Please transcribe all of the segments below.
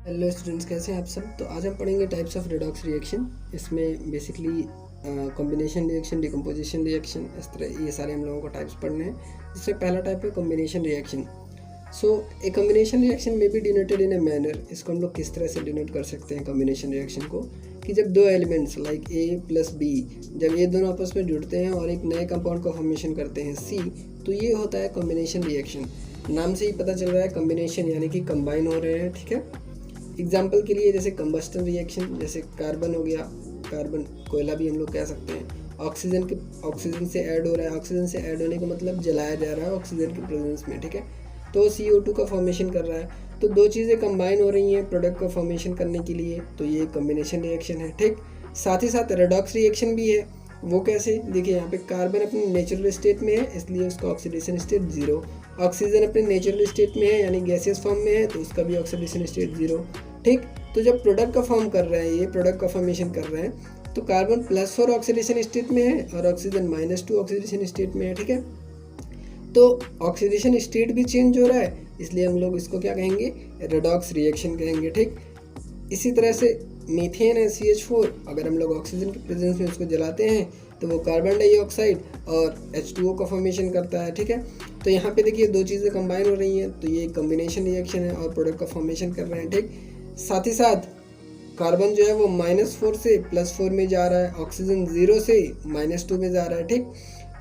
Hello students, कैसे हैं आप सब। तो आज हम पढ़ेंगे टाइप्स ऑफ रेडॉक्स रिएक्शन। इसमें basically combination reaction, decomposition reaction, इस तरह ये सारे हम लोगों को टाइप्स पढ़ने हैं। जिसमें पहला टाइप है combination reaction. So a combination reaction may be denoted in a manner. इसको हम लोग किस तरह से डिनोट कर सकते हैं कॉम्बिनेशन रिएक्शन को, कि जब दो elements like a plus b, जब ये दोनों आपस में जुड़ते हैं और एक नए कंपाउंड का फॉर्मेशन करते हैं सी, तो ये होता है कॉम्बिनेशन रिएक्शन। नाम से ही पता चल रहा है कॉम्बिनेशन यानी कि कंबाइन हो रहे हैं, ठीक है। एग्जाम्पल के लिए जैसे कंबस्टन रिएक्शन, जैसे कार्बन हो गया, कार्बन कोयला भी हम लोग कह सकते हैं। ऑक्सीजन से ऐड हो रहा है, ऑक्सीजन से ऐड होने का मतलब जलाया जा रहा है ऑक्सीजन की प्रेजेंस में, ठीक है। तो CO2 का फॉर्मेशन कर रहा है, तो दो चीज़ें कंबाइन हो रही हैं प्रोडक्ट का फॉर्मेशन करने के लिए, तो ये कॉम्बिनेशन रिएक्शन है, ठीक। साथ ही साथ रेडॉक्स रिएक्शन भी है। वो कैसे, देखिए यहाँ पे कार्बन अपने नेचुरल स्टेट में है, इसलिए उसका ऑक्सीडेशन स्टेट 0। ऑक्सीजन अपने नेचुरल स्टेट में है यानी गैसियस फॉर्म में है, तो उसका भी ऑक्सीडेशन स्टेट 0, ठीक। तो जब प्रोडक्ट का फॉर्म कर रहे हैं, ये प्रोडक्ट का फॉर्मेशन कर रहे हैं, तो कार्बन +4 ऑक्सीडेशन स्टेट में है और ऑक्सीजन -2 ऑक्सीडेशन स्टेट में है, ठीक है। तो ऑक्सीडेशन स्टेट भी चेंज हो रहा है, इसलिए हम लोग इसको क्या कहेंगे, रेडॉक्स रिएक्शन कहेंगे, ठीक। इसी तरह से मीथेन है CH4, अगर हम लोग ऑक्सीजन की प्रेजेंस में उसको जलाते हैं तो वो कार्बन डाइऑक्साइड और H2O का फॉर्मेशन करता है, ठीक है। तो यहाँ पे देखिए दो चीज़ें कंबाइन हो रही हैं, तो ये कॉम्बिनेशन रिएक्शन है और प्रोडक्ट का फॉर्मेशन कर रहे हैं, ठीक। साथ ही साथ कार्बन जो है वो -4 से +4 में जा रहा है, ऑक्सीजन 0 से -2 में जा रहा है, ठीक।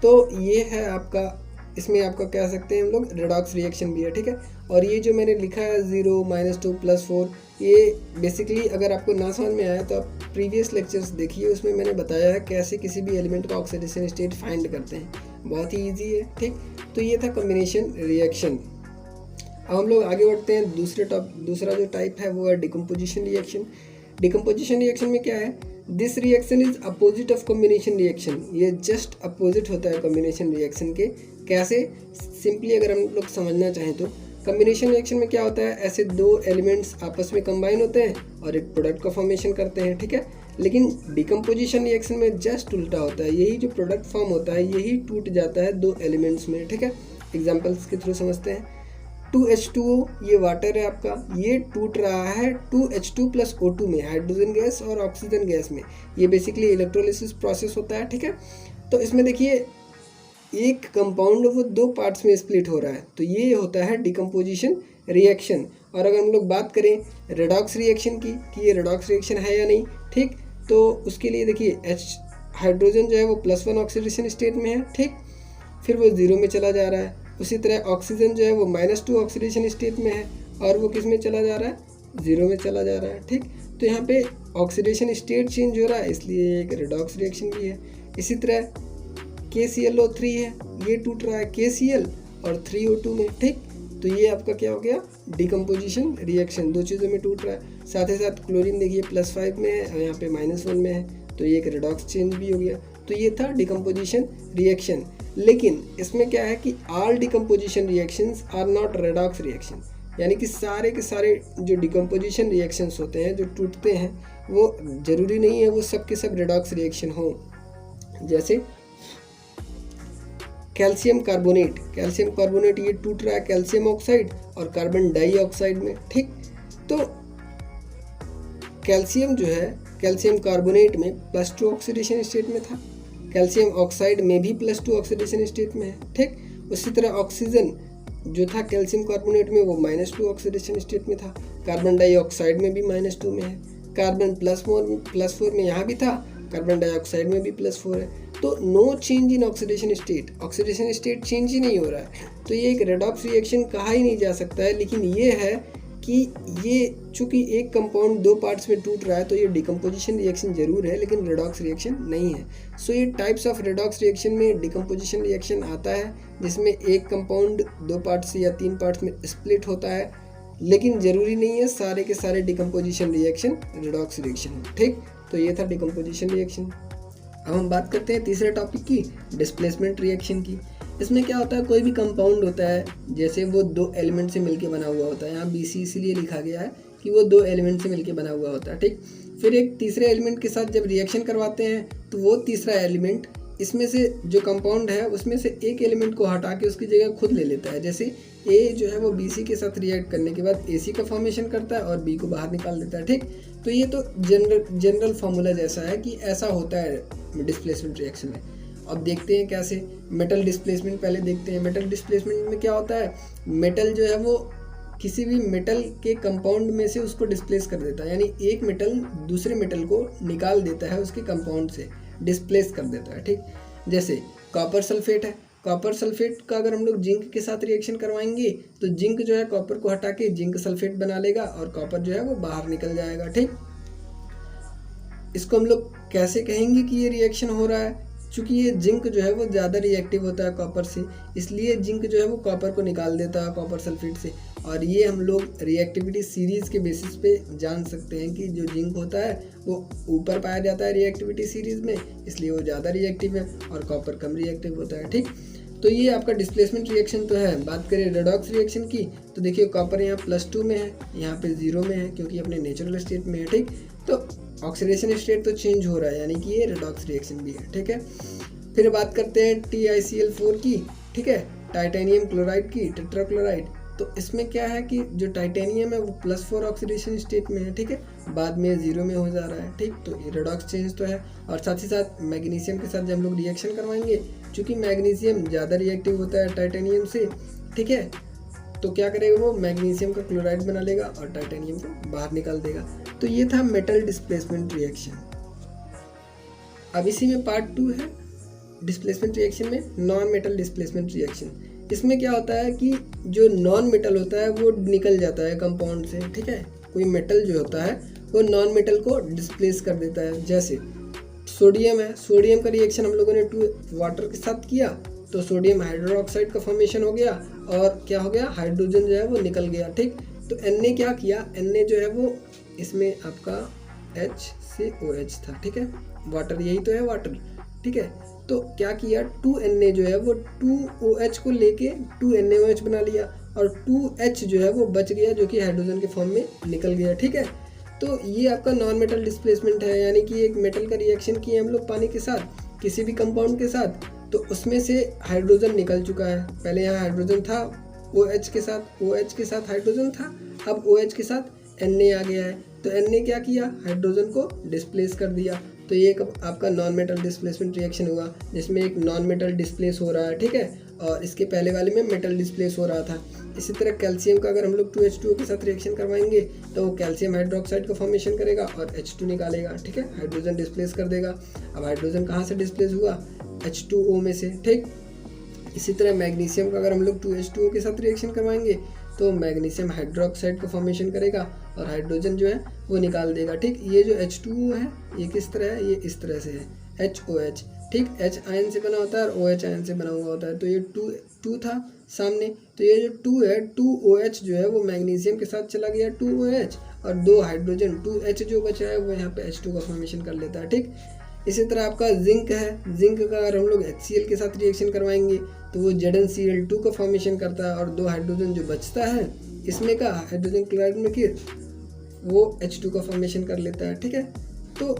तो ये है आपका, इसमें आपका कह सकते हैं हम लोग रेडॉक्स रिएक्शन भी है, ठीक है। और ये जो मैंने लिखा है 0, -2, +4, ये बेसिकली अगर आपको ना समझ में आया तो आप प्रीवियस लेक्चर्स देखिए, उसमें मैंने बताया है कैसे किसी भी एलिमेंट का ऑक्सीडेशन स्टेट फाइंड करते हैं, बहुत ही ईजी है, ठीक। तो ये था कॉम्बिनेशन रिएक्शन। अब हम लोग आगे बढ़ते हैं, दूसरा जो टाइप है वो है डिकम्पोजिशन रिएक्शन। डिकम्पोजिशन रिएक्शन में क्या है, this reaction is opposite of combination reaction. ये जस्ट अपोजिट होता है कॉम्बिनेशन रिएक्शन के। कैसे, सिंपली अगर हम लोग समझना चाहें तो कॉम्बिनेशन रिएक्शन में क्या होता है, ऐसे दो एलिमेंट्स आपस में कंबाइन होते हैं और एक प्रोडक्ट का फॉर्मेशन करते हैं, ठीक है। लेकिन डिकम्पोजिशन रिएक्शन में जस्ट उल्टा होता है, यही जो प्रोडक्ट फॉर्म होता है यही टूट जाता है दो एलिमेंट्स में, ठीक है। एग्जाम्पल्स के थ्रू समझते हैं। 2H2O ये वाटर है आपका, ये टूट रहा है 2H2 + O2 में, हाइड्रोजन गैस और ऑक्सीजन गैस में। ये बेसिकली इलेक्ट्रोलिसिस प्रोसेस होता है, ठीक है। तो इसमें देखिए एक कंपाउंड वो दो पार्ट्स में स्प्लिट हो रहा है, तो ये होता है डिकम्पोजिशन रिएक्शन। और अगर हम लोग बात करें रेडॉक्स रिएक्शन की कि ये रेडॉक्स रिएक्शन है या नहीं, ठीक, तो उसके लिए देखिए हाइड्रोजन जो है वो +1 ऑक्सीडेशन स्टेट में है, ठीक, फिर वो 0 में चला जा रहा है। उसी तरह ऑक्सीजन जो है वो -2 ऑक्सीडेशन स्टेट में है और वो किस में चला जा रहा है, 0 में चला जा रहा है, ठीक। तो यहाँ पे ऑक्सीडेशन स्टेट चेंज हो रहा है, इसलिए एक रेडॉक्स रिएक्शन भी है। इसी तरह KClO3 है, ये टूट रहा है KCl और 3O2 में, ठीक। तो ये आपका क्या हो गया, डिकम्पोजिशन रिएक्शन, दो चीज़ों में टूट रहा है। साथ ही साथ क्लोरीन देखिए +5 में है और यहाँ पे -1 में है, तो ये एक रेडॉक्स चेंज भी हो गया। तो ये था डिकम्पोजिशन रिएक्शन। लेकिन इसमें क्या है कि all decomposition reactions are not redox reaction, यानी कि सारे के सारे जो डिकम्पोजिशन रिएक्शंस होते हैं जो टूटते हैं वो ज़रूरी नहीं है वो सब के सब रेडॉक्स रिएक्शन हो। जैसे कैल्शियम कार्बोनेट ये टूट रहा है कैल्शियम ऑक्साइड और कार्बन डाइऑक्साइड में, ठीक। तो कैल्शियम जो है कैल्शियम कार्बोनेट में +2 ऑक्सीडेशन स्टेट में था, कैल्शियम ऑक्साइड में भी +2 ऑक्सीडेशन स्टेट में है, ठीक। उसी तरह ऑक्सीजन जो था कैल्शियम कार्बोनेट में वो -2 ऑक्सीडेशन स्टेट में था, कार्बन डाइऑक्साइड में भी -2 में है, कार्बन +4 में यहाँ भी था, कार्बन डाइऑक्साइड में भी +4 है। तो no change in oxidation state change ही नहीं हो रहा है, तो ये एक रेडॉक्स रिएक्शन कहा ही नहीं जा सकता है। लेकिन ये है कि ये चूँकि एक कंपाउंड दो पार्ट्स में टूट रहा है तो ये डिकम्पोजिशन रिएक्शन जरूर है लेकिन रेडॉक्स रिएक्शन नहीं है। सो ये टाइप्स ऑफ रेडॉक्स रिएक्शन में डिकम्पोजिशन रिएक्शन आता है जिसमें एक कंपाउंड दो पार्ट्स या 3 पार्ट्स में स्प्लिट होता है, लेकिन ज़रूरी नहीं है सारे के सारे डिकम्पोजिशन रिएक्शन रेडॉक्स रिएक्शन हो, ठीक। तो ये था डिकम्पोजिशन रिएक्शन। अब हम बात करते हैं तीसरे टॉपिक की, डिस्प्लेसमेंट रिएक्शन की। इसमें क्या होता है, कोई भी कंपाउंड होता है जैसे वो दो एलिमेंट से मिलके बना हुआ होता है, यहाँ BC इसीलिए लिखा गया है कि वो दो एलिमेंट से मिलके बना हुआ होता है, ठीक। फिर एक तीसरे एलिमेंट के साथ जब रिएक्शन करवाते हैं तो वो तीसरा एलिमेंट इसमें से जो कंपाउंड है उसमें से एक एलिमेंट को हटा के उसकी जगह खुद ले लेता है। जैसे ए जो है वो BC के साथ रिएक्ट करने के बाद AC का फॉर्मेशन करता है और B को बाहर निकाल देता है, ठीक। तो ये तो जनरल फार्मूला जैसा है कि ऐसा होता है डिस्प्लेसमेंट रिएक्शन में। अब देखते हैं कैसे। मेटल डिस्प्लेसमेंट पहले देखते हैं। मेटल डिस्प्लेसमेंट में क्या होता है, मेटल जो है वो किसी भी मेटल के कंपाउंड में से उसको डिस्प्लेस कर देता है, यानी एक मेटल दूसरे मेटल को निकाल देता है उसके कंपाउंड से, डिस्प्लेस कर देता है, ठीक। जैसे कॉपर सल्फेट है, कॉपर सल्फेट का अगर हम लोग जिंक के साथ रिएक्शन करवाएंगे तो जिंक जो है कॉपर को हटा के जिंक सल्फेट बना लेगा और कॉपर जो है वो बाहर निकल जाएगा, ठीक। इसको हम लोग कैसे कहेंगे कि ये रिएक्शन हो रहा है, चूँकि ये जिंक जो है वो ज़्यादा रिएक्टिव होता है कॉपर से, इसलिए जिंक जो है वो कॉपर को निकाल देता है कॉपर सल्फेट से। और ये हम लोग रिएक्टिविटी सीरीज़ के बेसिस पे जान सकते हैं कि जो जिंक होता है वो ऊपर पाया जाता है रिएक्टिविटी सीरीज़ में, इसलिए वो ज़्यादा रिएक्टिव है और कॉपर कम रिएक्टिव होता है, ठीक। तो ये आपका डिस्प्लेसमेंट रिएक्शन तो है। बात करें रेडॉक्स रिएक्शन की तो देखिए कॉपर यहाँ +2 में है, यहाँ पे 0 में है क्योंकि अपने नेचुरल स्टेट में है, ठीक। तो ऑक्सीडेशन स्टेट तो चेंज हो रहा है, यानी कि ये रेडॉक्स रिएक्शन भी है, ठीक है। फिर बात करते हैं TiCl4 की, ठीक है, टाइटेनियम क्लोराइड की, टेट्राक्लोराइड। तो इसमें क्या है कि जो टाइटेनियम है वो +4 ऑक्सीडेशन स्टेट में है, ठीक है, बाद में 0 में हो जा रहा है, ठीक। तो ये रेडॉक्स चेंज तो है। और साथ ही साथ मैग्नीशियम के साथ जब हम लोग रिएक्शन करवाएंगे, चूँकि मैग्नीशियम ज़्यादा रिएक्टिव होता है टाइटेनियम से, ठीक है, तो क्या करेगा वो मैग्नीशियम का क्लोराइड बना लेगा और टाइटेनियम को बाहर निकाल देगा। तो ये था मेटल डिस्प्लेसमेंट रिएक्शन। अब इसी में पार्ट 2 है डिस्प्लेसमेंट रिएक्शन में, नॉन मेटल डिस्प्लेसमेंट रिएक्शन। इसमें क्या होता है कि जो नॉन मेटल होता है वो निकल जाता है कंपाउंड से, ठीक है। कोई मेटल जो होता है वो नॉन मेटल को डिस्प्लेस कर देता है। जैसे सोडियम है, सोडियम का रिएक्शन हम लोगों ने 2 वाटर के साथ किया तो सोडियम हाइड्रोक्साइड का फॉर्मेशन हो गया और क्या हो गया, हाइड्रोजन जो है वो निकल गया, ठीक। तो N ने क्या किया, N ने जो है वो इसमें आपका HCOH था, ठीक है, वाटर यही तो है वाटर, ठीक है। तो क्या किया 2N ने जो है वो 2OH को लेके 2NaOH बना लिया और 2H जो है वो बच गया जो कि हाइड्रोजन के फॉर्म में निकल गया, ठीक है। तो ये आपका नॉन मेटल डिस्प्लेसमेंट है, यानी कि एक मेटल का रिएक्शन किए हम लोग पानी के साथ किसी भी कंपाउंड के साथ, तो उसमें से हाइड्रोजन निकल चुका है। पहले यहाँ हाइड्रोजन था OH के साथ, OH के साथ हाइड्रोजन था, अब OH के साथ Na आ गया है। तो N ने क्या किया, हाइड्रोजन को डिस्प्लेस कर दिया। तो ये एक आपका नॉन मेटल डिस्प्लेसमेंट रिएक्शन हुआ जिसमें एक नॉन मेटल डिस्प्लेस हो रहा है, ठीक है, और इसके पहले वाले में मेटल डिस्प्लेस हो रहा था। इसी तरह कैल्शियम का अगर हम लोग 2H2O के साथ रिएक्शन करवाएंगे तो वो कैल्शियम हाइड्रोक्साइड का फॉर्मेशन करेगा और H2 निकालेगा, ठीक है, हाइड्रोजन डिस्प्लेस कर देगा। अब हाइड्रोजन कहाँ से डिस्प्लेस हुआ, H2O में से, ठीक। इसी तरह मैग्नीशियम का अगर हम लोग 2H2O के साथ रिएक्शन करवाएंगे तो मैग्नीशियम हाइड्रोक्साइड का फॉर्मेशन करेगा और हाइड्रोजन जो है वो निकाल देगा, ठीक। ये जो H2O है ये किस तरह है, ये इस तरह से है HOH, ठीक। H आयन से बना होता है और OH आयन से बना हुआ होता है। तो ये 2 था सामने, तो ये जो 2 है 2OH जो है वो मैग्नीशियम के साथ चला गया 2OH और 2 हाइड्रोजन 2H जो बचा है वो यहाँ पे H2 का फॉर्मेशन कर लेता है, ठीक। इसी तरह आपका जिंक है, जिंक का अगर हम लोग HCl के साथ रिएक्शन करवाएंगे तो वो ZnCl2 का फॉर्मेशन करता है और 2 हाइड्रोजन जो बचता है इसमें का हाइड्रोजन क्लोराइड में कि वो H2 का फॉर्मेशन कर लेता है, ठीक है। तो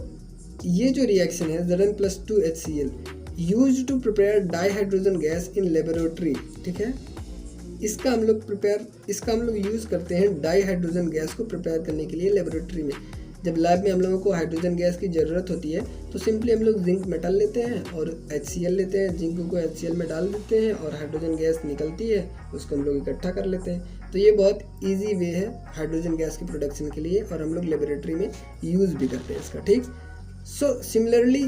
ये जो रिएक्शन है Zn+2HCl used to prepare dihydrogen gas in laboratory, ठीक है। इसका हम लोग यूज़ करते हैं डाईहाइड्रोजन गैस को प्रिपेयर करने के लिए लेबोरेटरी में। जब लैब में हम लोगों को हाइड्रोजन गैस की ज़रूरत होती है तो सिंपली हम लोग जिंक मेटल लेते हैं और HCl लेते हैं, जिंक को HCl में डाल देते हैं और हाइड्रोजन गैस निकलती है, उसको हम लोग इकट्ठा कर लेते हैं। तो ये बहुत इजी वे है हाइड्रोजन गैस की प्रोडक्शन के लिए और हम लोग लेबोरेटरी में यूज़ भी करते हैं इसका, ठीक। सो सिमिलरली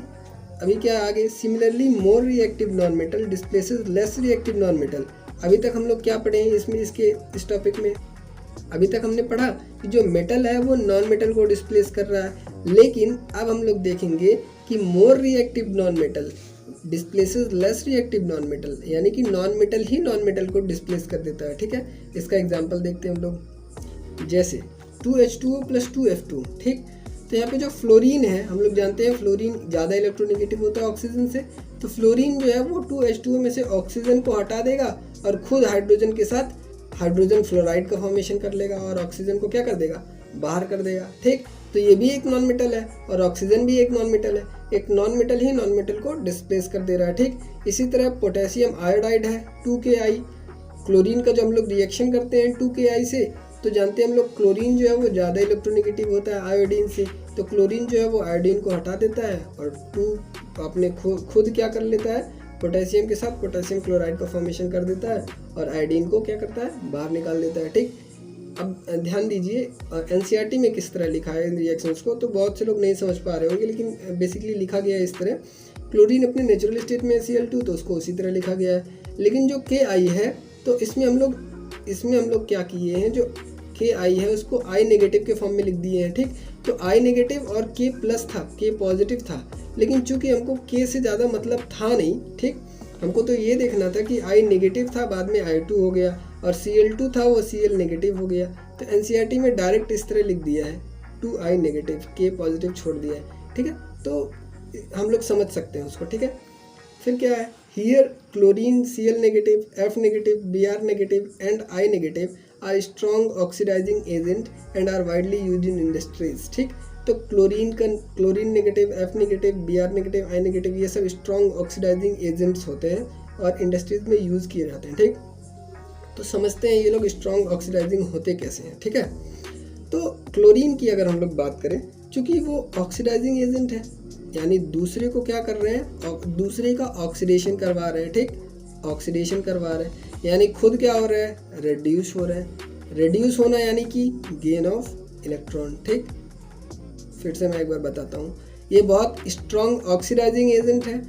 अभी क्या आगे, similarly more reactive non metal displaces less reactive non metal. अभी तक हम लोग क्या पढ़े हैं इसमें, इस टॉपिक में अभी तक हमने पढ़ा कि जो मेटल है वो नॉन मेटल को डिस्प्लेस कर रहा है, लेकिन अब हम लोग देखेंगे कि more reactive non metal displaces less reactive non metal, यानी कि नॉन मेटल ही नॉन मेटल को डिस्प्लेस कर देता है, ठीक है। इसका एग्जांपल देखते हैं हम लोग, जैसे 2H2O + 2F2, ठीक। तो यहाँ पे जो फ्लोरीन है, हम लोग जानते हैं फ्लोरीन ज़्यादा इलेक्ट्रोनेगेटिव होता है ऑक्सीजन से, तो फ्लोरीन जो है वो 2H2O में से ऑक्सीजन को हटा देगा और खुद हाइड्रोजन के साथ हाइड्रोजन फ्लोराइड का फॉर्मेशन कर लेगा और ऑक्सीजन को क्या कर देगा, बाहर कर देगा, ठीक। तो ये भी एक नॉन मेटल है और ऑक्सीजन भी एक नॉन मेटल है, एक नॉन मेटल ही नॉन मेटल को डिस्प्लेस कर दे रहा है, ठीक। इसी तरह पोटेशियम आयोडाइड है 2Ki, क्लोरीन का जब हम लोग रिएक्शन करते हैं 2Ki से तो जानते हैं हम लोग क्लोरीन जो है वो ज़्यादा इलेक्ट्रोनेगेटिव होता है आयोडीन से, तो क्लोरीन जो है वो आयोडीन को हटा देता है और 2 अपने खुद क्या कर लेता है, पोटेशियम के साथ पोटेशियम क्लोराइड का फॉर्मेशन कर देता है और आयोडीन को क्या करता है, बाहर निकाल देता है, ठीक। अब ध्यान दीजिए एनसीईआरटी में किस तरह लिखा है इन रिएक्शंस को, तो बहुत से लोग नहीं समझ पा रहे होंगे, लेकिन बेसिकली लिखा गया है इस तरह। क्लोरीन अपने नेचुरल स्टेट में Cl2 तो उसको उसी तरह लिखा गया है, लेकिन जो Ki है तो इसमें हम लोग क्या किए हैं, जो Ki है उसको I नेगेटिव के फॉर्म में लिख दिए हैं, ठीक। तो I नेगेटिव और K प्लस था, K पॉजिटिव था, लेकिन चूंकि हमको K से ज़्यादा मतलब था नहीं, ठीक। हमको तो ये देखना था कि I नेगेटिव था, बाद में I2 हो गया, और Cl2 था वो Cl नेगेटिव हो गया। तो एनसीईआरटी में डायरेक्ट इस तरह लिख दिया है 2I नेगेटिव, K पॉजिटिव छोड़ दिया है, ठीक है। तो हम लोग समझ सकते हैं उसको, ठीक है। फिर क्या है, here chlorine Cl negative, F negative, Br negative and I negative are strong oxidising agent and are widely use in industries, ठीक। तो chlorine negative, F negative, Br negative, I negative ये सब स्ट्रॉन्ग ऑक्सीडाइजिंग एजेंट्स होते हैं और industries में use किए जाते हैं, ठीक। तो समझते हैं ये लोग स्ट्रॉन्ग ऑक्सीडाइजिंग होते कैसे हैं, ठीक है। तो क्लोरीन की अगर हम लोग बात करें, चूँकि वो ऑक्सीडाइजिंग एजेंट है, यानी दूसरे को क्या कर रहे हैं, दूसरे का ऑक्सीडेशन करवा रहे हैं, ठीक। ऑक्सीडेशन करवा रहे हैं यानी खुद क्या हो रहा है, रेड्यूस हो रहा है। रेड्यूस होना यानी कि गेन ऑफ इलेक्ट्रॉन, ठीक। फिर से मैं एक बार बताता हूँ, ये बहुत स्ट्रॉन्ग ऑक्सीडाइजिंग एजेंट है।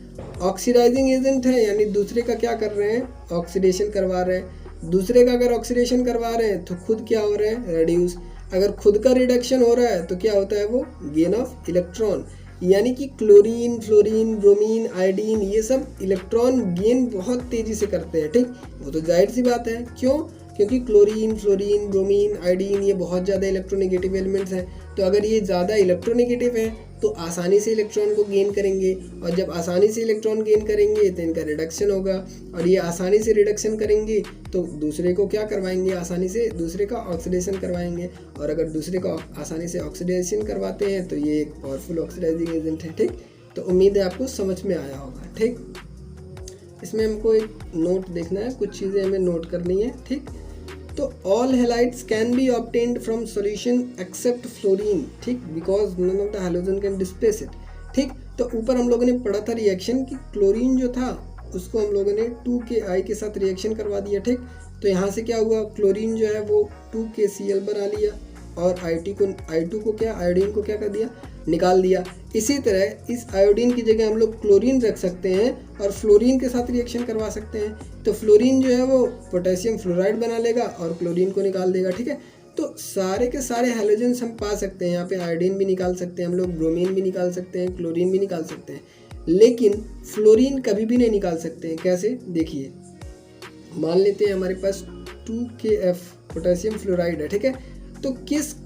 ऑक्सीडाइजिंग एजेंट है यानी दूसरे का क्या कर रहे हैं, ऑक्सीडेशन करवा रहे हैं। दूसरे का अगर ऑक्सीडेशन करवा रहे हैं तो खुद क्या हो रहा है, रेड्यूस। अगर खुद का रिडक्शन हो रहा है तो क्या होता है, वो गेन ऑफ इलेक्ट्रॉन। यानी कि क्लोरीन, फ्लोरीन, ब्रोमीन, आयोडीन ये सब इलेक्ट्रॉन गेन बहुत तेज़ी से करते हैं, ठीक। वो तो जाहिर सी बात है, क्यों, क्योंकि क्लोरीन, फ्लोरीन, ब्रोमीन, आयोडीन ये बहुत ज़्यादा इलेक्ट्रोनेगेटिव एलिमेंट्स हैं। तो अगर ये ज़्यादा इलेक्ट्रोनेगेटिव है तो आसानी से इलेक्ट्रॉन को गेन करेंगे, और जब आसानी से इलेक्ट्रॉन गेन करेंगे तो इनका रिडक्शन होगा, और ये आसानी से रिडक्शन करेंगे तो दूसरे को क्या करवाएंगे, आसानी से दूसरे का ऑक्सीडेशन करवाएंगे, और अगर दूसरे को आसानी से ऑक्सीडेशन करवाते हैं तो ये एक पावरफुल ऑक्सीडाइजिंग एजेंट है, ठीक। तो उम्मीद है आपको समझ में आया होगा, ठीक। इसमें हमको एक नोट देखना है, कुछ चीज़ें हमें नोट करनी है, ठीक। तो all halides can be obtained from solution except fluorine, ठीक, because none of the halogen can displace it, ठीक। तो ऊपर हम लोगों ने पढ़ा था रिएक्शन कि क्लोरीन जो था उसको हम लोगों ने 2Ki के साथ रिएक्शन करवा दिया, ठीक। तो यहाँ से क्या हुआ, क्लोरीन जो है वो 2KCl बना लिया और I2 को क्या, आयोडीन को क्या कर दिया, निकाल दिया। इसी तरह इस आयोडीन की जगह हम लोग क्लोरीन रख सकते हैं और फ्लोरीन के साथ रिएक्शन करवा सकते हैं। तो फ्लोरीन जो है वो पोटेशियम फ्लोराइड बना लेगा और क्लोरीन को निकाल देगा, ठीक है। तो सारे के सारे हैलोजेंस हम पा सकते हैं, यहाँ पे आयोडीन भी निकाल सकते हैं हम लोग, ब्रोमीन भी निकाल सकते हैं, क्लोरीन भी निकाल सकते हैं, लेकिन फ्लोरीन कभी भी नहीं निकाल सकते हैं। कैसे, देखिए, मान लेते हैं हमारे पास 2KF पोटेशियम फ्लोराइड है, ठीक है। तो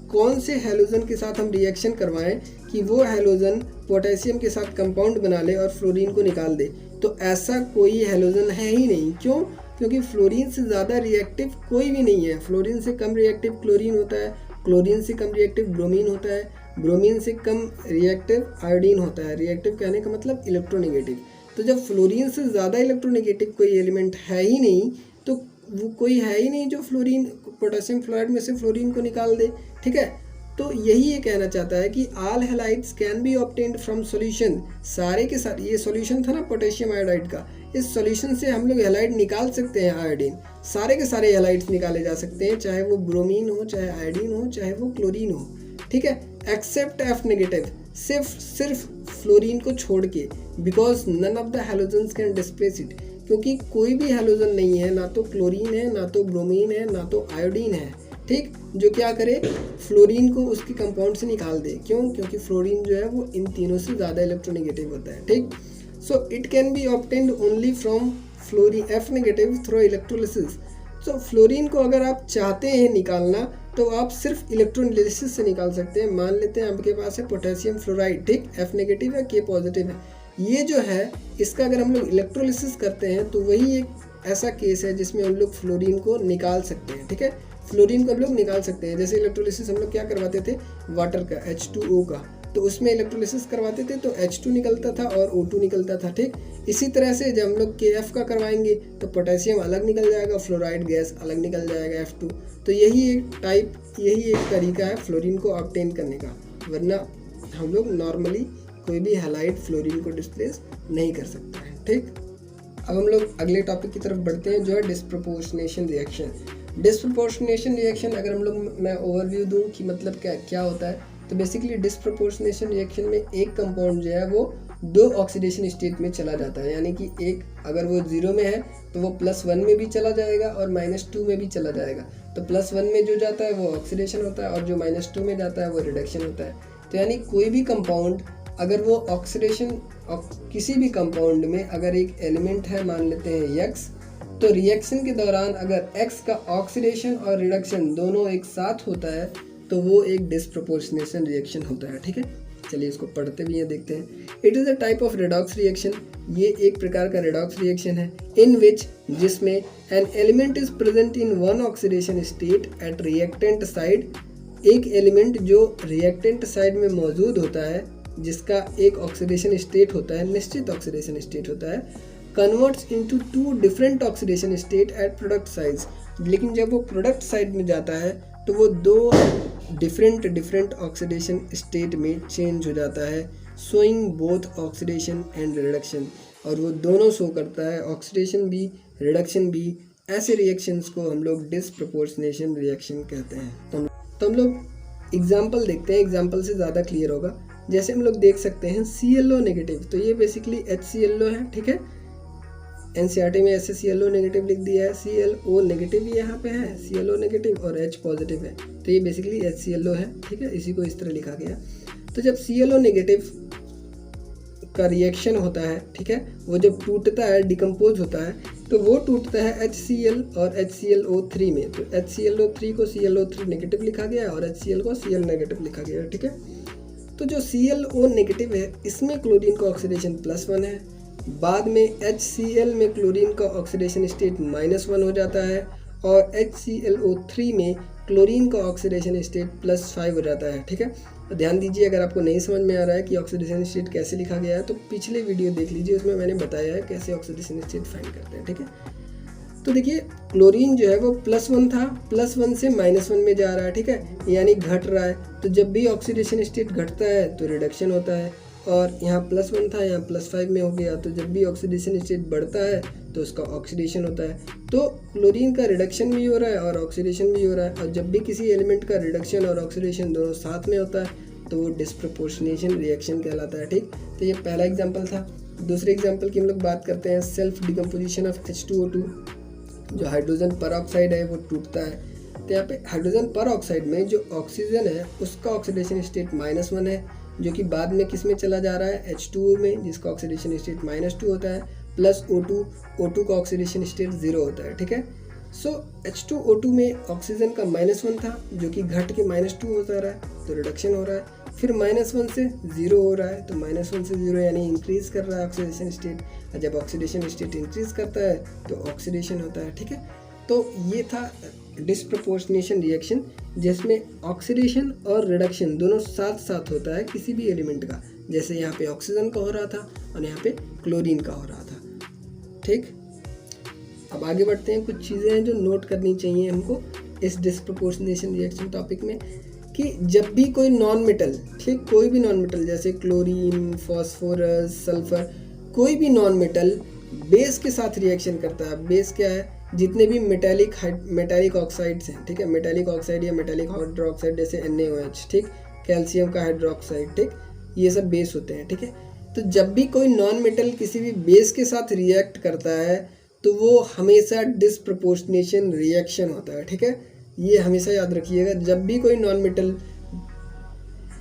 कौन से हैलोजन के साथ हम रिएक्शन करवाएं कि वो हैलोजन पोटेशियम के साथ कंपाउंड बना ले और फ्लोरीन को निकाल दे, तो ऐसा कोई हैलोजन है ही नहीं। क्यों, क्योंकि फ्लोरीन से ज़्यादा रिएक्टिव कोई भी नहीं है। फ्लोरीन से कम रिएक्टिव क्लोरीन होता है, क्लोरीन से कम रिएक्टिव ब्रोमीन होता है, ब्रोमीन से कम रिएक्टिव आयोडीन होता है। रिएक्टिव कहने का मतलब इलेक्ट्रोनेगेटिव। तो जब फ्लोरीन से ज़्यादा इलेक्ट्रोनेगेटिव कोई एलिमेंट है ही नहीं, तो वो कोई है ही नहीं जो फ्लोरीन, पोटेशियम फ्लोराइड में से फ्लोरीन को निकाल दे, ठीक है। तो यही ये कहना चाहता है कि all halides can be obtained from solution, सारे के सारे, ये सॉल्यूशन था ना पोटेशियम आयोडाइड का, इस सॉल्यूशन से हम लोग हैलाइड निकाल सकते हैं। आयोडीन, सारे के सारे हैलाइड्स निकाले जा सकते हैं, चाहे वो ब्रोमीन हो, चाहे आयोडीन हो, चाहे वो क्लोरीन हो, ठीक है, एक्सेप्ट F नेगेटिव, सिर्फ फ्लोरीन को छोड़ के, because none of the halogens can displace it, क्योंकि कोई भी हैलोजन नहीं है, ना तो क्लोरीन है, ना तो ब्रोमीन है, ना तो आयोडीन है, ठीक, जो क्या करे, फ्लोरीन को उसके कंपाउंड से निकाल दे। क्यों, क्योंकि फ्लोरीन जो है वो इन तीनों से ज़्यादा इलेक्ट्रोनेगेटिव होता है, ठीक। So it can be obtained only from fluorine F negative through electrolysis. तो फ्लोरीन को अगर आप चाहते हैं निकालना तो आप सिर्फ इलेक्ट्रोलिसिस से निकाल सकते हैं। मान लेते हैं आपके पास है पोटेशियम फ्लोराइड, ठीक, F नेगेटिव है, K पॉजिटिव है, ये जो है इसका अगर हम लोग इलेक्ट्रोलिसिस करते हैं तो वही एक ऐसा केस है जिसमें हम लोग फ्लोरीन को निकाल सकते हैं, ठीक है। फ्लोरीन को हम लोग निकाल सकते हैं। जैसे इलेक्ट्रोलिसिस हम लोग क्या करवाते थे, वाटर का H2O का, तो उसमें इलेक्ट्रोलिसिस करवाते थे तो H2 निकलता था और O2 निकलता था, ठीक। इसी तरह से जब हम लोग KF का करवाएंगे तो पोटेशियम अलग निकल जाएगा, फ्लोराइड गैस अलग निकल जाएगा F2। तो यही एक तरीका है फ्लोरीन को ऑब्टेन करने का, वरना हम लोग नॉर्मली कोई भी हैलाइड फ्लोरीन को डिस्प्लेस नहीं कर सकता है, ठीक। अब हम लोग अगले टॉपिक की तरफ बढ़ते हैं, जो है डिस्प्रोपोर्शनेशन रिएक्शन। डिस्प्रोपोर्शनेशन रिएक्शन अगर हम लोग मैं ओवरव्यू दूं कि मतलब क्या होता है, तो बेसिकली डिस्प्रोपोर्शनेशन रिएक्शन में एक कंपाउंड जो है वो 2 ऑक्सीडेशन स्टेट में चला जाता है, यानी कि एक अगर वो 0 में है तो वो +1 में भी चला जाएगा और -2 में भी चला जाएगा। तो +1 में जो जाता है वो ऑक्सीडेशन होता है और जो -2 में जाता है वो रिडक्शन होता है। तो यानी कोई भी कंपाउंड अगर वो ऑक्सीडेशन किसी भी कंपाउंड में अगर एक एलिमेंट है, मान लेते हैं X, तो रिएक्शन के दौरान अगर X का ऑक्सीडेशन और रिडक्शन दोनों एक साथ होता है तो वो एक डिस्प्रोपोर्शनेशन रिएक्शन होता है, ठीक है। चलिए इसको पढ़ते भी हैं, देखते हैं। It is a type of redox reaction, ये एक प्रकार का रेडॉक्स रिएक्शन है, इन विच जिसमें an element is present in one oxidation state at reactant side, एक एलिमेंट जो रिएक्टेंट साइड में मौजूद होता है जिसका एक ऑक्सीडेशन स्टेट होता है, निश्चित ऑक्सीडेशन स्टेट होता है, converts into 2 different oxidation state at product sides. लेकिन जब वो प्रोडक्ट साइड में जाता है तो वो 2 डिफरेंट ऑक्सीडेशन स्टेट में चेंज हो जाता है, showing both oxidation and reduction, और वो दोनों शो करता है, ऑक्सीडेशन भी रिडक्शन भी। ऐसे रिएक्शंस को हम लोग डिस्प्रोपोर्शनेशन रिएक्शन कहते हैं। तो हम लोग एग्जाम्पल देखते हैं, एग्जाम्पल से ज़्यादा क्लियर होगा। जैसे हम लोग देख सकते हैं ClO नेगेटिव, तो ये बेसिकली HClO है, ठीक है। NCERT में ऐसे ClO नेगेटिव लिख दिया है, ClO नेगेटिव यहाँ पे है, ClO नेगेटिव और H पॉजिटिव है, तो ये बेसिकली HClO है, ठीक है। इसी को इस तरह लिखा गया। तो जब ClO नेगेटिव का रिएक्शन होता है, ठीक है, वो जब टूटता है, डिकम्पोज होता है, तो वो टूटता है HCl और HClO3 में। तो HClO3 को ClO3 नेगेटिव लिखा गया और HCl को Cl नेगेटिव लिखा गया, ठीक है। तो जो ClO नेगेटिव है इसमें क्लोरीन का ऑक्सीडेशन +1 है, बाद में HCl में क्लोरीन का ऑक्सीडेशन स्टेट -1 हो जाता है और HClO3 में क्लोरीन का ऑक्सीडेशन स्टेट +5 हो जाता है, ठीक है। तो ध्यान दीजिए, अगर आपको नहीं समझ में आ रहा है कि ऑक्सीडेशन स्टेट कैसे लिखा गया है तो पिछले वीडियो देख लीजिए, उसमें मैंने बताया है कैसे ऑक्सीडेशन स्टेट फाइंड करते हैं, ठीक है। तो देखिए क्लोरीन जो है वो +1 था, +1 से -1 में जा रहा है, ठीक है, यानी घट रहा है। तो जब भी ऑक्सीडेशन स्टेट घटता है तो रिडक्शन होता है, और यहाँ +1 था, यहाँ +5 में हो गया। तो जब भी ऑक्सीडेशन स्टेट बढ़ता है तो उसका ऑक्सीडेशन होता है। तो क्लोरीन का रिडक्शन भी हो रहा है और ऑक्सीडेशन भी हो रहा है, और जब भी किसी एलिमेंट का रिडक्शन और ऑक्सीडेशन दोनों साथ में होता है तो वो डिस्प्रोपोर्शनेशन रिएक्शन कहलाता है, ठीक। तो ये पहला एग्जाम्पल था। दूसरे एग्जाम्पल की हम लोग बात करते हैं, सेल्फ डिकम्पोजिशन ऑफ H2O2। जो हाइड्रोजन पर ऑक्साइड है वो टूटता है, तो यहाँ पे हाइड्रोजन पर ऑक्साइड में जो ऑक्सीजन है उसका ऑक्सीडेशन स्टेट -1 है, जो कि बाद में किस में चला जा रहा है, H2O में, जिसका ऑक्सीडेशन स्टेट -2 होता है, प्लस O2 का ऑक्सीडेशन स्टेट 0 होता है, ठीक है। सो H2O2 में ऑक्सीजन का -1 था जो कि घट के -2 हो जा रहा है, तो रिडक्शन हो रहा है। फिर -1 से 0 हो रहा है, तो -1 से 0 यानी इंक्रीज कर रहा है ऑक्सीडेशन स्टेट, और जब ऑक्सीडेशन स्टेट इंक्रीज करता है तो ऑक्सीडेशन होता है, ठीक है। तो ये था डिस्प्रोपोर्शनेशन रिएक्शन, जिसमें ऑक्सीडेशन और रिडक्शन दोनों साथ साथ होता है किसी भी एलिमेंट का, जैसे यहाँ पे ऑक्सीजन का हो रहा था और यहाँ पे क्लोरीन का हो रहा था, ठीक। अब आगे बढ़ते हैं, कुछ चीज़ें हैं जो नोट करनी चाहिए हमको इस डिस्प्रोपोर्शनेशन रिएक्शन टॉपिक में, कि जब भी कोई नॉन मेटल, ठीक, कोई भी नॉन मेटल जैसे क्लोरीन, फॉस्फोरस, सल्फर, कोई भी नॉन मेटल बेस के साथ रिएक्शन करता है। बेस क्या है, जितने भी मेटालिक ऑक्साइड्स हैं, ठीक है, मेटालिक ऑक्साइड या मेटालिक हाइड्रोक्साइड जैसे NaOH, ठीक, कैल्शियम का हाइड्रोक्साइड, ठीक, ये सब बेस होते हैं, ठीक है। तो जब भी कोई नॉन मेटल किसी भी बेस के साथ रिएक्ट करता है तो वो हमेशा डिस्प्रोपोर्शनेशन रिएक्शन होता है, ठीक है। ये हमेशा याद रखिएगा, जब भी कोई नॉन मेटल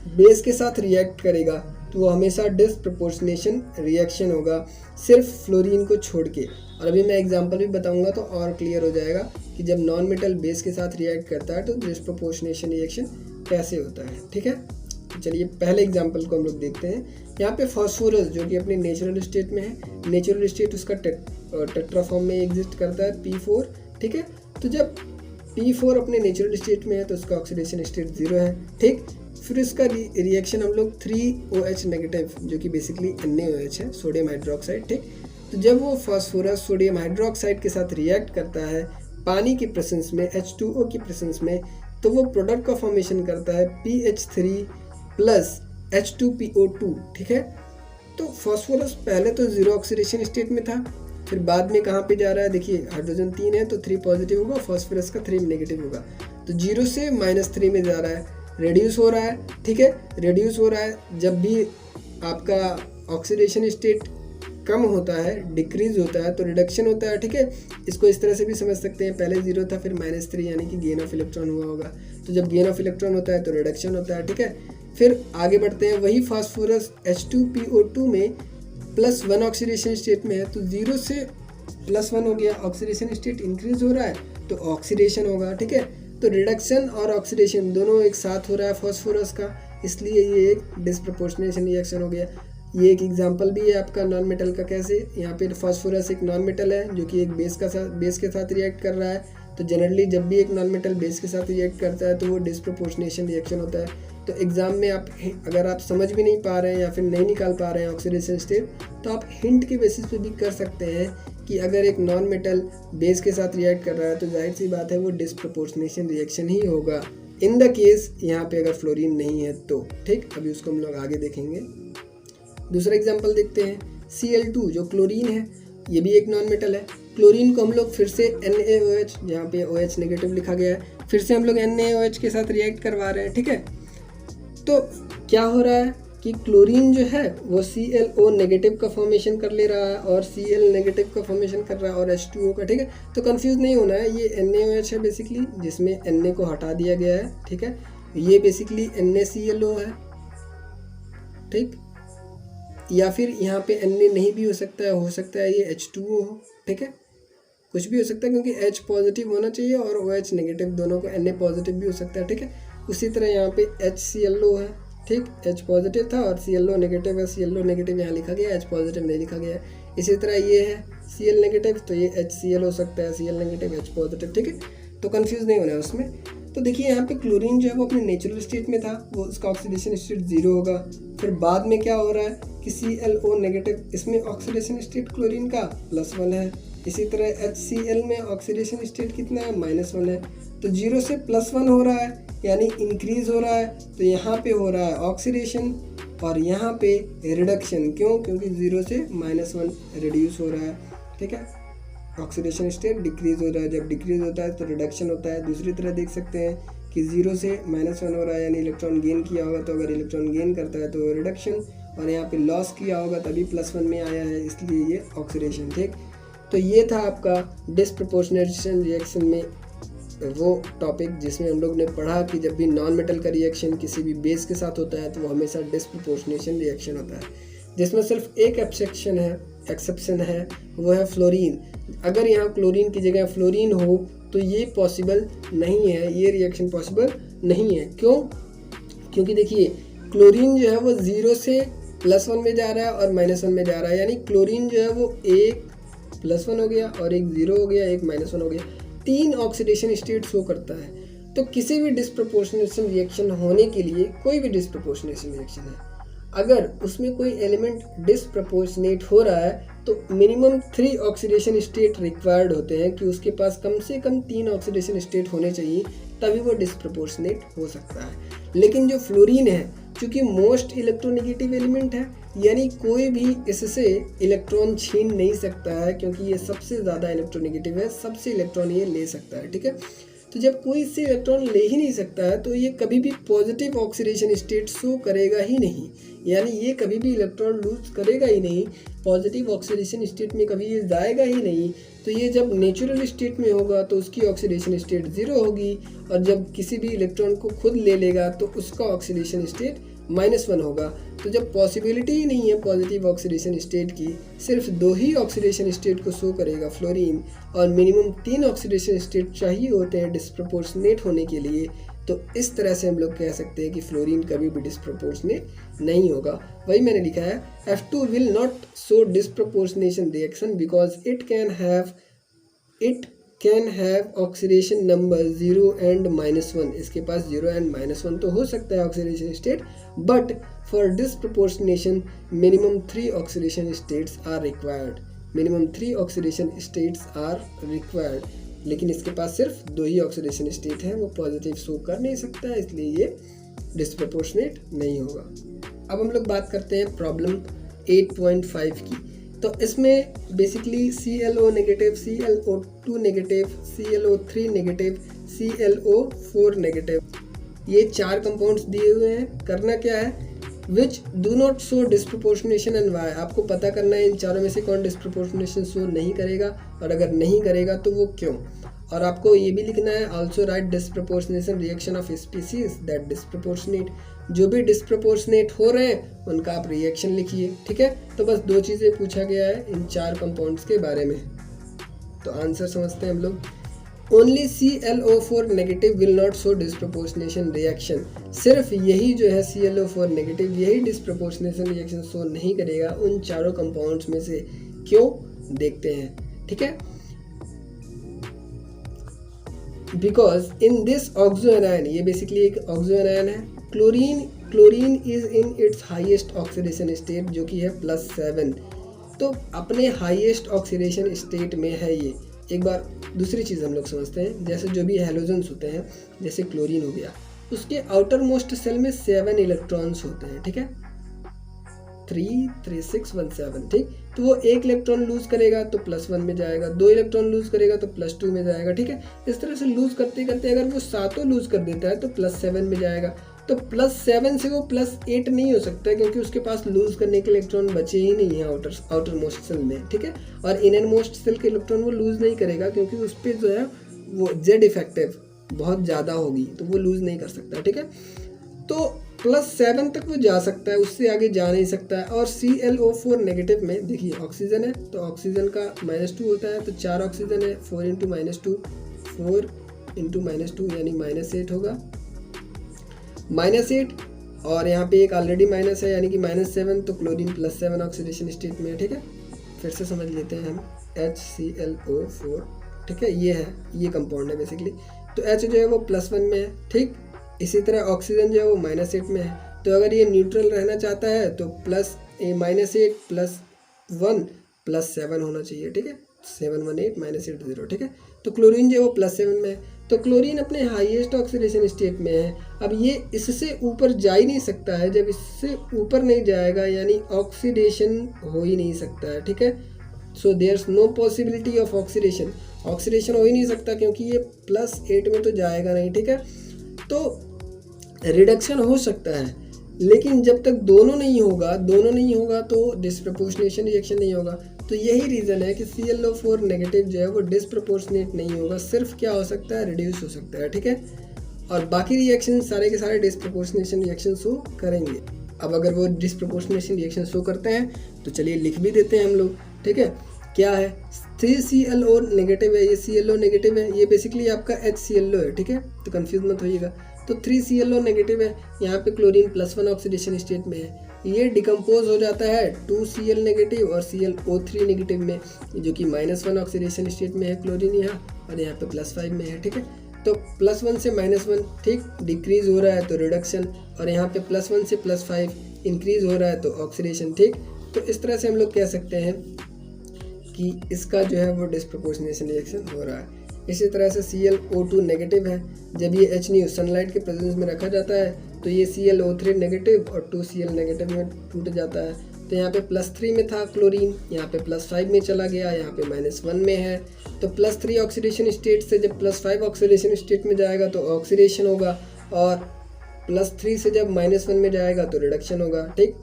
बेस के साथ रिएक्ट करेगा तो वो हमेशा डिस्प्रोपोर्शनेशन रिएक्शन होगा, सिर्फ फ्लोरीन को छोड़ के। और अभी मैं एग्जांपल भी बताऊंगा तो और क्लियर हो जाएगा कि जब नॉन मेटल बेस के साथ रिएक्ट करता है तो डिस्प्रोपोर्शनेशन रिएक्शन कैसे होता है, ठीक है। तो चलिए पहले एग्जांपल को हम लोग देखते हैं। यहाँ पे फॉस्फोरस जो कि अपने नेचुरल स्टेट में है, नेचुरल स्टेट उसका टेट्राफॉर्म में एग्जिस्ट करता है, P4, ठीक है। तो जब P4 अपने नेचुरल स्टेट में है तो उसका ऑक्सीडेशन स्टेट 0 है, ठीक। फिर उसका रिएक्शन हम लोग 3OH नेगेटिव जो कि बेसिकली NaOH है, सोडियम हाइड्रोक्साइड, ठीक। तो जब वो फास्फोरस सोडियम हाइड्रोक्साइड के साथ रिएक्ट करता है पानी की प्रेजेंस में, H2O की प्रेजेंस में, तो वो प्रोडक्ट का फॉर्मेशन करता है PH3 प्लस H2PO2, ठीक है। तो फास्फोरस पहले तो 0 ऑक्सीडेशन स्टेट में था, फिर बाद में कहाँ पे जा रहा है, देखिए हाइड्रोजन 3 है तो 3 पॉजिटिव होगा, फास्फोरस का 3 नेगेटिव होगा, तो 0 से -3 में जा रहा है, रेड्यूस हो रहा है, ठीक है। रेड्यूस हो रहा है, जब भी आपका ऑक्सीडेशन स्टेट कम होता है, डिक्रीज होता है, तो रिडक्शन होता है, ठीक है। इसको इस तरह से भी समझ सकते हैं, पहले 0 था फिर -3 यानी कि गेन ऑफ इलेक्ट्रॉन हुआ होगा, तो जब गेन ऑफ इलेक्ट्रॉन होता है तो रिडक्शन होता है, ठीक है। फिर आगे बढ़ते हैं, वही फास्फोरस H2PO2 में +1 ऑक्सीडेशन स्टेट में है, तो 0 से +1 हो गया, ऑक्सीडेशन स्टेट इंक्रीज हो रहा है तो ऑक्सीडेशन होगा, ठीक है। तो रिडक्शन और ऑक्सीडेशन दोनों एक साथ हो रहा है फास्फोरस का, इसलिए ये एक डिस्प्रपोर्शनेशन रिएक्शन हो गया। ये एक एग्जांपल भी है आपका नॉन मेटल का, कैसे यहाँ पे फास्फोरस एक नॉन मेटल है जो कि एक बेस के साथ रिएक्ट कर रहा है, तो जनरली जब भी एक नॉन मेटल बेस के साथ रिएक्ट करता है तो वो डिस्प्रपोर्शनेशन रिएक्शन होता है। तो एग्ज़ाम में आप अगर आप समझ भी नहीं पा रहे हैं या फिर नहीं निकाल पा रहे हैं ऑक्सीडेशन स्टेट, तो आप हिंट के बेसिस पे भी कर सकते हैं कि अगर एक नॉन मेटल बेस के साथ रिएक्ट कर रहा है तो जाहिर सी बात है वो डिस्प्रपोर्शनेशन रिएक्शन ही होगा, इन द केस यहाँ पे अगर फ्लोरीन नहीं है तो, ठीक। अभी उसको हम लोग आगे देखेंगे। दूसरा एग्जाम्पल देखते हैं, Cl2 जो क्लोरीन है, ये भी एक नॉन मेटल है। क्लोरीन को हम लोग फिर से NaOH, जहाँ पे OH नेगेटिव लिखा गया है, फिर से हम लोग NaOH के साथ रिएक्ट करवा रहे हैं, ठीक है। तो क्या हो रहा है कि क्लोरीन जो है वो ClO नेगेटिव का फॉर्मेशन कर ले रहा है और Cl नेगेटिव का फॉर्मेशन कर रहा है और H2O का, ठीक है। तो कंफ्यूज नहीं होना है, ये NaOH है बेसिकली, जिसमें Na को हटा दिया गया है, ठीक है। ये बेसिकली NaClO है, ठीक। या फिर यहाँ पे Na नहीं भी हो सकता है ये H2O हो, ठीक है। कुछ भी हो सकता है क्योंकि H पॉजिटिव होना चाहिए और OH नेगेटिव, दोनों को Na पॉजिटिव भी हो सकता है, ठीक है। उसी तरह यहाँ पे HClO है, ठीक। H पॉजिटिव था और Cl नेगेटिव है, Cl नेगेटिव यहाँ लिखा गया, H पॉजिटिव नहीं लिखा गया है। इसी तरह ये है Cl नेगेटिव, तो ये HCl हो सकता है, Cl नेगेटिव H पॉजिटिव, ठीक है। तो कंफ्यूज नहीं होना है उसमें। तो देखिए यहाँ पे क्लोरीन जो है वो अपने नेचुरल स्टेट में था, वो उसका ऑक्सीडेशन स्टेट 0 होगा। फिर बाद में क्या हो रहा है कि ClO नेगेटिव, इसमें ऑक्सीडेशन स्टेट क्लोरीन का +1 है। इसी तरह HCl में ऑक्सीडेशन स्टेट कितना है, -1 है। तो 0 से +1 हो रहा है यानी इंक्रीज हो रहा है, तो यहाँ पे हो रहा है ऑक्सीडेशन और यहाँ पे रिडक्शन। क्यों? क्योंकि 0 से -1 रिड्यूस हो रहा है, ठीक है। ऑक्सीडेशन स्टेट डिक्रीज हो रहा है, जब डिक्रीज होता है तो रिडक्शन होता है। दूसरी तरह देख सकते हैं कि 0 से -1 हो रहा है यानी इलेक्ट्रॉन गेन किया होगा, तो अगर इलेक्ट्रॉन गेन करता है तो रिडक्शन, और यहाँ पे लॉस किया होगा तभी +1 में आया है, इसलिए ये ऑक्सीडेशन, ठीक। तो ये था आपका डिस्प्रपोर्शनेशन रिएक्शन में वो टॉपिक जिसमें हम लोग ने पढ़ा कि जब भी नॉन मेटल का रिएक्शन किसी भी बेस के साथ होता है तो वो हमेशा डिस्प्रपोर्शनेशन रिएक्शन होता है, जिसमें सिर्फ एक एक्सेप्शन है, वो है फ्लोरीन। अगर यहाँ क्लोरीन की जगह फ्लोरीन हो तो ये पॉसिबल नहीं है, ये रिएक्शन पॉसिबल नहीं है। क्यों? क्योंकि देखिए क्लोरीन जो है वो 0 से +1 में जा रहा है और -1 में जा रहा है, यानी क्लोरीन जो है वो एक +1 हो गया और एक 0 हो गया, एक -1 हो गया, 3 ऑक्सीडेशन स्टेट शो करता है। तो किसी भी डिस्प्रपोर्शनेशन रिएक्शन होने के लिए, कोई भी डिस्प्रपोर्शनेशन रिएक्शन है, अगर उसमें कोई एलिमेंट डिस्प्रपोर्शनेट हो रहा है तो मिनिमम 3 ऑक्सीडेशन स्टेट रिक्वायर्ड होते हैं कि उसके पास कम से कम 3 ऑक्सीडेशन स्टेट होने चाहिए, तभी वो डिस्प्रपोर्शनेट हो सकता है। लेकिन जो फ्लोरीन है, चूँकि मोस्ट इलेक्ट्रोनेगेटिव एलिमेंट है, यानी कोई भी इससे इलेक्ट्रॉन छीन नहीं सकता है, क्योंकि ये सबसे ज़्यादा इलेक्ट्रोनेगेटिव है, सबसे इलेक्ट्रॉन ये ले सकता है, ठीक है। तो जब कोई इससे इलेक्ट्रॉन ले ही नहीं सकता है तो ये कभी भी पॉजिटिव ऑक्सीडेशन स्टेट शो करेगा ही नहीं, यानी ये कभी भी इलेक्ट्रॉन लूज करेगा ही नहीं, पॉजिटिव ऑक्सीडेशन स्टेट में कभी ये जाएगा ही नहीं। तो ये जब नेचुरल स्टेट में होगा तो उसकी ऑक्सीडेशन स्टेट 0 होगी, और जब किसी भी इलेक्ट्रॉन को खुद ले लेगा तो उसका ऑक्सीडेशन स्टेट -1 होगा। तो जब पॉसिबिलिटी ही नहीं है पॉजिटिव ऑक्सीडेशन स्टेट की, सिर्फ 2 ही ऑक्सीडेशन स्टेट को शो करेगा फ्लोरीन, और मिनिमम 3 ऑक्सीडेशन स्टेट चाहिए होते हैं डिस्प्रपोर्शनेट होने के लिए। तो इस तरह से हम लोग कह सकते हैं कि फ्लोरीन कभी भी डिस्प्रपोर्शनेट नहीं होगा। वही मैंने लिखा है, F2 will not show disproportionation reaction because it can have oxidation number 0 and -1, इसके पास 0 and -1 तो हो सकता है oxidation state, but for disproportionation minimum 3 oxidation states are required, minimum 3 oxidation states are required, लेकिन इसके पास सिर्फ 2 ही ऑक्सीडेशन स्टेट हैं, वो पॉजिटिव शो कर नहीं सकता है, इसलिए ये डिसप्रपोर्शनेट नहीं होगा। अब हम लोग बात करते हैं प्रॉब्लम 8.5 की। तो इसमें basically ClO negative, ClO2 negative, ClO3 negative, ClO4 negative, ये 4 कंपाउंड्स दिए हुए हैं। करना क्या है, which do not show disproportionation and why, आपको पता करना है इन चारों में से कौन डिस्प्रपोर्शनेशन शो नहीं करेगा, और अगर नहीं करेगा तो वो क्यों। और आपको ये भी लिखना है also right disproportionation reaction of species that disproportionate, जो भी डिस्प्रपोर्शनेट हो रहे हैं उनका आप रिएक्शन लिखिए, ठीक है। तो बस 2 चीज़ें पूछा गया है इन 4 कंपाउंड्स के बारे में। तो आंसर समझते हैं हम लोग। Only ClO4 negative will not show disproportionation reaction, सिर्फ यही जो है ClO4 नेगेटिव यही डिस्प्रपोर्शनेशन रिएक्शन शो नहीं करेगा उन चारों कंपाउंड्स में से, क्यों देखते हैं, ठीक है। Because in this oxo anion, ये बेसिकली एक ऑक्सो एनायन है, chlorine is in its highest oxidation state जो कि है +7, तो अपने हाईएस्ट ऑक्सीडेशन स्टेट में है ये। एक बार दूसरी चीज़ हम लोग समझते हैं, जैसे जो भी हैलोजेंस होते हैं, जैसे क्लोरीन हो गया, उसके आउटर मोस्ट सेल में 7 इलेक्ट्रॉन्स होते हैं, ठीक है, 3, 3, 6, 1, 7, ठीक। तो वो 1 इलेक्ट्रॉन लूज करेगा तो +1 में जाएगा, 2 इलेक्ट्रॉन लूज करेगा तो +2 में जाएगा, ठीक है। इस तरह से लूज करते करते अगर वो 7 लूज कर देता है तो +7 में जाएगा, तो +7 से वो +8 नहीं हो सकता है, क्योंकि उसके पास लूज करने के इलेक्ट्रॉन बचे ही नहीं है आउटर मोस्ट सेल में, ठीक है। और इनर मोस्ट सेल के इलेक्ट्रॉन वो लूज नहीं करेगा, क्योंकि उस पर जो है वो Z इफेक्टिव बहुत ज़्यादा होगी, तो वो लूज नहीं कर सकता, ठीक है। तो +7 तक वो जा सकता है, उससे आगे जा नहीं सकता है। और ClO4 नेगेटिव में देखिए ऑक्सीजन है, तो ऑक्सीजन का -2 होता है, तो 4 ऑक्सीजन है, 4 × -2, 4 × -2 यानी -8 होगा, -8, और यहाँ पे एक ऑलरेडी माइनस है यानी कि -7, तो क्लोरीन +7 ऑक्सीडेशन स्टेट में है, ठीक है। फिर से समझ लेते हैं हम HClO4, ठीक है, ये कंपाउंड है बेसिकली। तो H जो है वो +1 में है, ठीक। इसी तरह ऑक्सीजन जो है वो -8 में है, तो अगर ये न्यूट्रल रहना चाहता है तो -8 + 1 + 7 होना चाहिए, ठीक है, 7 1 8 -8 0, ठीक है। तो क्लोरीन जो है वो +7 में है, तो क्लोरीन अपने हाईएस्ट ऑक्सीडेशन स्टेट में है। अब ये इससे ऊपर जा ही नहीं सकता है, जब इससे ऊपर नहीं जाएगा यानी ऑक्सीडेशन हो ही नहीं सकता है, ठीक है। So there's no possibility of oxidation, oxidation हो ही नहीं सकता क्योंकि ये +8 में तो जाएगा नहीं, ठीक है। तो रिडक्शन हो सकता है, लेकिन जब तक दोनों नहीं होगा तो डिस्प्रपोर्शनेशन रिएक्शन नहीं होगा। तो यही रीज़न है कि ClO4 नेगेटिव जो है वो डिस्प्रपोर्शनेट नहीं होगा, सिर्फ क्या हो सकता है, रिड्यूस हो सकता है, ठीक है। और बाकी रिएक्शन सारे के सारे डिस्प्रपोर्शनेशन रिएक्शन शो करेंगे। अब अगर वो डिस्प्रपोर्शनेशन रिएक्शन शो करते हैं तो चलिए लिख भी देते हैं हम लोग, ठीक है। क्या है, 3ClO नेगेटिव है, ये ClO नेगेटिव है, ये बेसिकली आपका HClO है, ठीक है, तो कंफ्यूज मत होइएगा। तो 3ClO नेगेटिव है, यहाँ पे क्लोरीन +1 ऑक्सीडेशन स्टेट में है, ये डिकम्पोज हो जाता है 2Cl नेगेटिव और ClO3 नेगेटिव में, जो कि -1 ऑक्सीडेशन स्टेट में है क्लोरीन यहाँ, और यहाँ पे +5 में है, ठीक है। तो +1 से -1, ठीक, डिक्रीज हो रहा है तो रिडक्शन, और यहाँ पे +1 से +5 इंक्रीज हो रहा है तो ऑक्सीडेशन, ठीक। तो इस तरह से हम लोग कह सकते हैं कि इसका जो है वो डिस्प्रपोर्शनेशन रिएक्शन हो रहा है। इसी तरह से ClO2 नेगेटिव है, जब ये H सनलाइट के प्रेजेंस में रखा जाता है तो ये ClO3 नेगेटिव और 2Cl नेगेटिव में टूट जाता है। तो यहाँ पे +3 में था क्लोरीन, यहाँ पे +5 में चला गया, यहाँ पे -1 में है। तो +3 ऑक्सीडेशन स्टेट से जब +5 ऑक्सीडेशन स्टेट में जाएगा तो ऑक्सीडेशन होगा, और +3 से जब -1 में जाएगा तो रिडक्शन होगा, ठीक।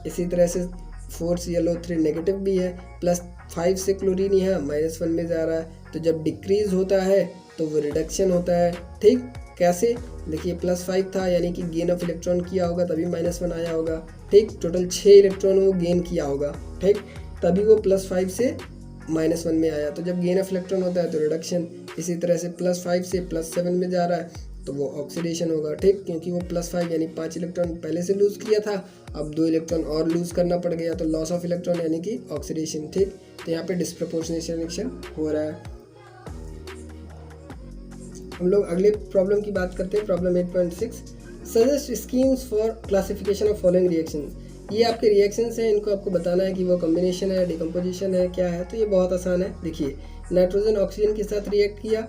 इसी तरह से 4ClO3 नेगेटिव भी है, +5 से क्लोरीन यहाँ -1 में जा रहा है, तो जब डिक्रीज होता है तो वो रिडक्शन होता है, ठीक। कैसे, देखिए +5 था यानी कि गेन ऑफ इलेक्ट्रॉन किया होगा तभी -1 आया होगा, ठीक। टोटल 6 इलेक्ट्रॉन वो गेन किया होगा, ठीक, तभी वो +5 से -1 में आया। तो जब गेन ऑफ इलेक्ट्रॉन होता है तो रिडक्शन। इसी तरह से +5 से +7 में जा रहा है तो वो ऑक्सीडेशन होगा, ठीक, क्योंकि वो +5 यानी 5 इलेक्ट्रॉन पहले से लूज़ किया था, अब 2 इलेक्ट्रॉन और लूज़ करना पड़ गया, तो लॉस ऑफ इलेक्ट्रॉन यानी कि ऑक्सीडेशन, ठीक। तो यहाँ पे डिस्प्रपोर्शनेशन रिएक्शन हो रहा है। हम लोग अगले प्रॉब्लम की बात करते हैं, problem 8.6, suggest schemes for classification of following reaction. ये आपके रिएक्शंस हैं, इनको आपको बताना है कि वो कॉम्बिनेशन है, डिकम्पोजिशन है, क्या है। तो ये बहुत आसान है। देखिए, नाइट्रोजन ऑक्सीजन के साथ रिएक्ट किया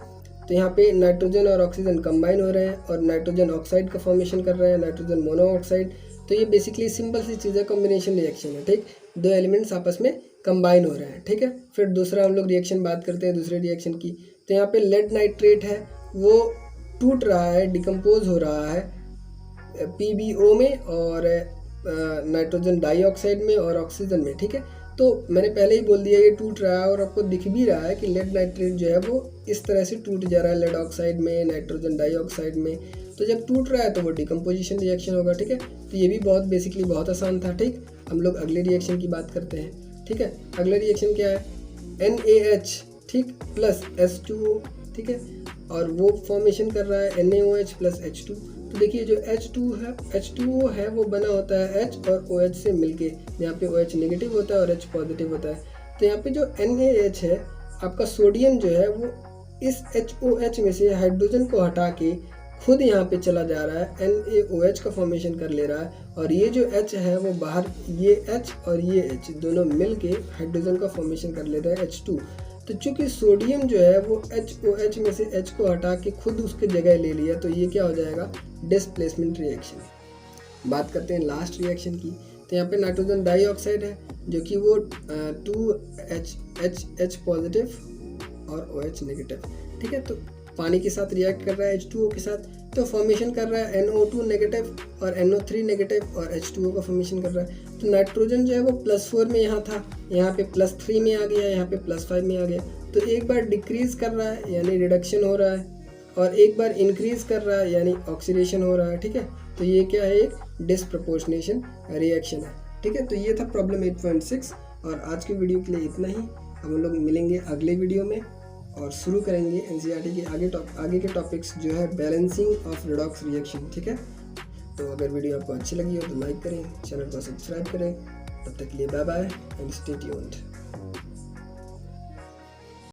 तो यहाँ पे नाइट्रोजन और ऑक्सीजन कंबाइन हो रहे हैं और नाइट्रोजन ऑक्साइड का फॉर्मेशन कर रहे हैं, नाइट्रोजन मोनोऑक्साइड। तो ये बेसिकली सिंपल सी चीज़ है, कॉम्बिनेशन रिएक्शन है, ठीक। दो एलिमेंट्स आपस में कंबाइन हो रहे हैं, ठीक है। फिर दूसरा हम लोग रिएक्शन बात करते हैं, दूसरे रिएक्शन की। तो यहाँ पे लेड नाइट्रेट है, वो टूट रहा है, डिकम्पोज हो रहा है PbO में और नाइट्रोजन डाइऑक्साइड में और ऑक्सीजन में, ठीक है। तो मैंने पहले ही बोल दिया ये टूट रहा है और आपको दिख भी रहा है कि लेड नाइट्रेट जो है वो इस तरह से टूट जा रहा है, लेड ऑक्साइड में, नाइट्रोजन डाइऑक्साइड में। तो जब टूट रहा है तो वो डिकम्पोजिशन रिएक्शन होगा, ठीक है। तो ये भी बहुत बेसिकली बहुत आसान था, ठीक। हम लोग अगले रिएक्शन की बात करते हैं, ठीक है। अगला रिएक्शन क्या है, NaH, ठीक, प्लस H2O, ठीक है, और वो फॉर्मेशन कर रहा है NaOH प्लस H2। तो देखिए जो H2O है वो बना होता है H और OH से मिलके, यहाँ पे OH नेगेटिव होता है और H पॉजिटिव होता है। तो यहाँ पे जो NaH है, आपका सोडियम जो है वो इस HOH में से हाइड्रोजन को हटा के खुद यहाँ पे चला जा रहा है, NaOH का फॉर्मेशन कर ले रहा है और ये जो H है वो बाहर, ये H और ये H दोनों मिल के हाइड्रोजन का फॉर्मेशन कर ले रहा है H2। तो चूंकि सोडियम जो है वो HOH में से H को हटा के खुद उसके जगह ले लिया, तो ये क्या हो जाएगा, डिस्प्लेसमेंट रिएक्शन। बात करते हैं लास्ट रिएक्शन की। तो यहाँ पे नाइट्रोजन डाइऑक्साइड है जो कि वो 2H पॉजिटिव और OH नेगेटिव, ठीक है। तो पानी के साथ रिएक्ट कर रहा है H2O के साथ, तो फॉर्मेशन कर रहा है NO2 नेगेटिव और NO3 नेगेटिव और H2O का फॉर्मेशन कर रहा है। तो नाइट्रोजन जो है वो +4 में यहाँ था, यहाँ पे +3 में आ गया, यहाँ पे +5 में आ गया। तो एक बार डिक्रीज़ कर रहा है यानी रिडक्शन हो रहा है और एक बार इंक्रीज़ कर रहा है यानी ऑक्सीडेशन हो रहा है, ठीक है। तो ये क्या है, एक डिस्प्रपोर्शनेशन रिएक्शन है, ठीक है। तो ये था प्रॉब्लम 8.6 और आज के वीडियो के लिए इतना ही। अब हम लोग मिलेंगे अगले वीडियो में और शुरू करेंगे NCERT के आगे के टॉपिक्स जो है बैलेंसिंग ऑफ रेडॉक्स रिएक्शन, ठीक है। तो अगर वीडियो आपको अच्छी लगी हो तो लाइक करें, चैनल को सब्सक्राइब करें। तब तक के लिए bye bye and stay tuned.